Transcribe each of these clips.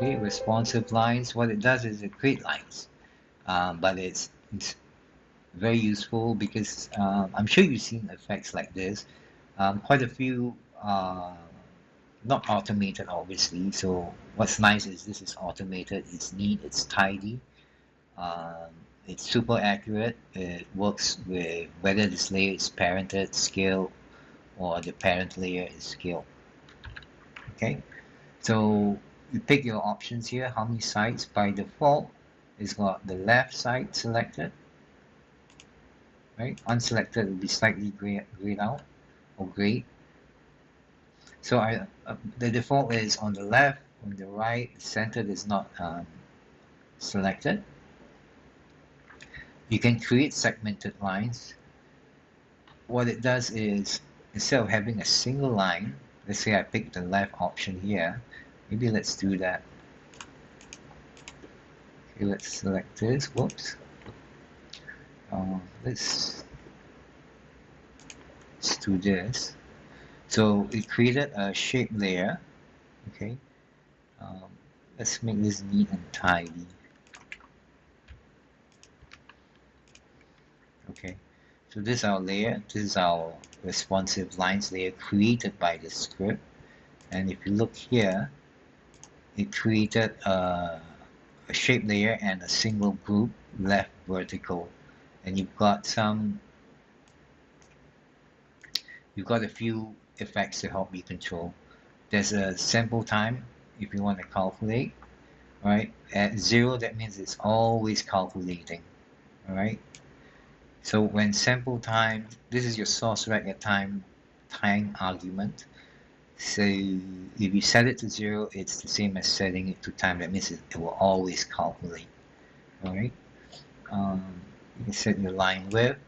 Okay, responsive lines, what it does is it creates lines, but it's very useful because I'm sure you've seen effects like this. Quite a few, not automated obviously. So what's nice is this is automated, it's neat, it's tidy, um, it's super accurate. It works with whether this layer is parented, scale, or the parent layer is scale. Okay, so you pick your options here, how many sides. By default, it's got the left side selected, right? Unselected will be slightly grayed out or gray. So the default is on the left, on the right, the center is not selected. You can create segmented lines. What it does is, instead of having a single line, let's say I pick the left option here, maybe let's do that. Okay, let's select this, whoops. Let's do this. So it created a shape layer, okay. Um, let's make this neat and tidy. Okay, so this is our layer, this is our responsive lines layer created by the script. And if you look here, it created a shape layer and a single group left vertical. And you've got a few effects to help you control. There's a sample time if you want to calculate. Right, at 0 that means it's always calculating. All right, so when sample time, this is your source rec at time argument. So if you set it to 0, it's the same as setting it to time. That means it will always calculate. All right, you can set your line width,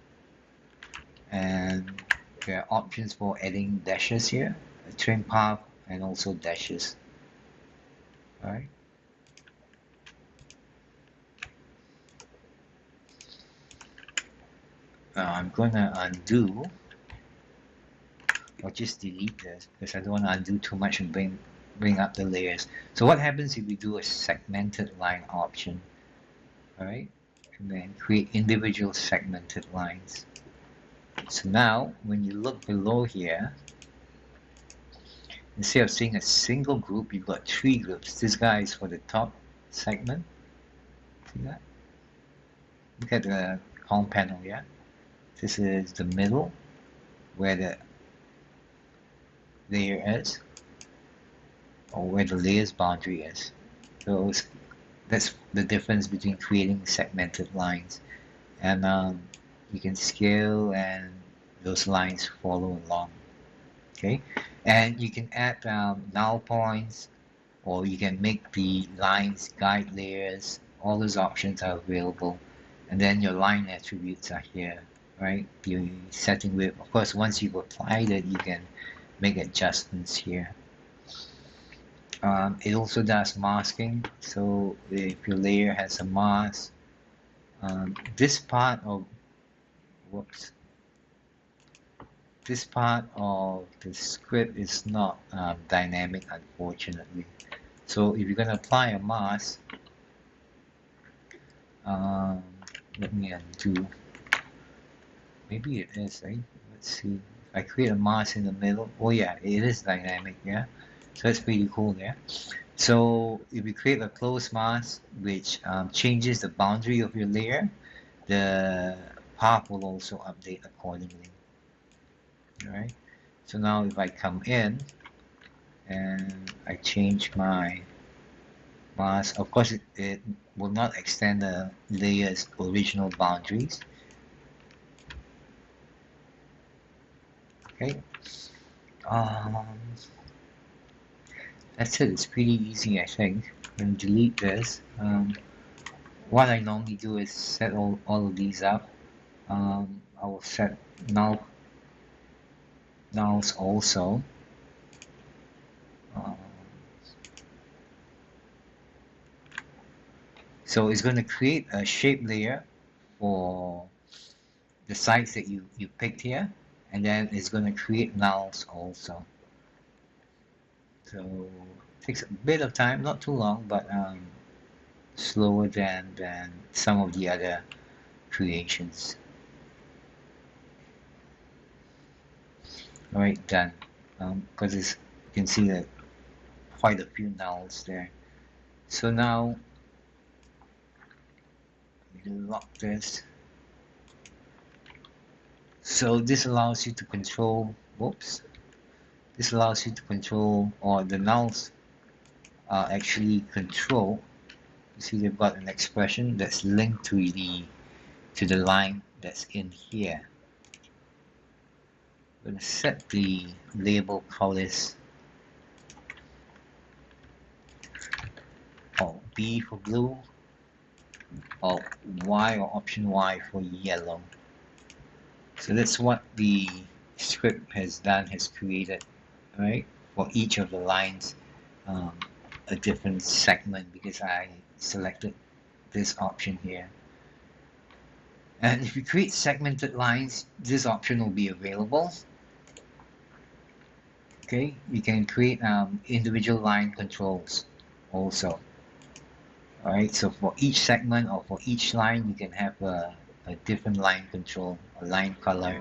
and there are options for adding dashes here, a trim path, and also dashes. All right. I'm gonna undo, or just delete this because I don't want to undo too much and bring up the layers. So what happens if we do a segmented line option? All right, and then create individual segmented lines. So now when you look below here, instead of seeing a single group, you've got 3 groups. This guy is for the top segment. See that? Look at the column panel here. This is the middle where the layer is, or where the layer's boundary is. So that's the difference between creating segmented lines. And you can scale and those lines follow along. Okay, and you can add null points, or you can make the lines guide layers. All those options are available. And then your line attributes are here, right? The setting width. Of course, once you've applied it, you can make adjustments here. It also does masking. So if your layer has a mask, this part of this part of the script is not dynamic, unfortunately. So if you're going to apply a mask, um, let me undo. Maybe it is, right? Let's see. If I create a mask in the middle, oh yeah, it is dynamic, yeah. So that's pretty cool there. So if you create a closed mask which changes the boundary of your layer, the path will also update accordingly. Alright, so now if I come in and I change my mask, of course it will not extend the layer's original boundaries. Okay, that's it. It's pretty easy, I think. I'm going to delete this. What I normally do is set all of these up. I will set nulls also. So it's going to create a shape layer for the sites that you picked here, and then it's going to create nulls also. So it takes a bit of time, not too long, but slower than some of the other creations. All right, done. Because you can see that quite a few nulls there. So now we lock this. So this allows you to control. Whoops. This allows you to control, or the nulls actually control. You see, they've got an expression that's linked to the line that's in here. I'm going to set the label colors or B for blue, or Y or option Y for yellow. So that's what the script has done, has created, right? For each of the lines, um, a different segment because I selected this option here. And if you create segmented lines, this option will be available. Okay, you can create individual line controls also. Alright, so for each segment or for each line, you can have a different line control, a line color.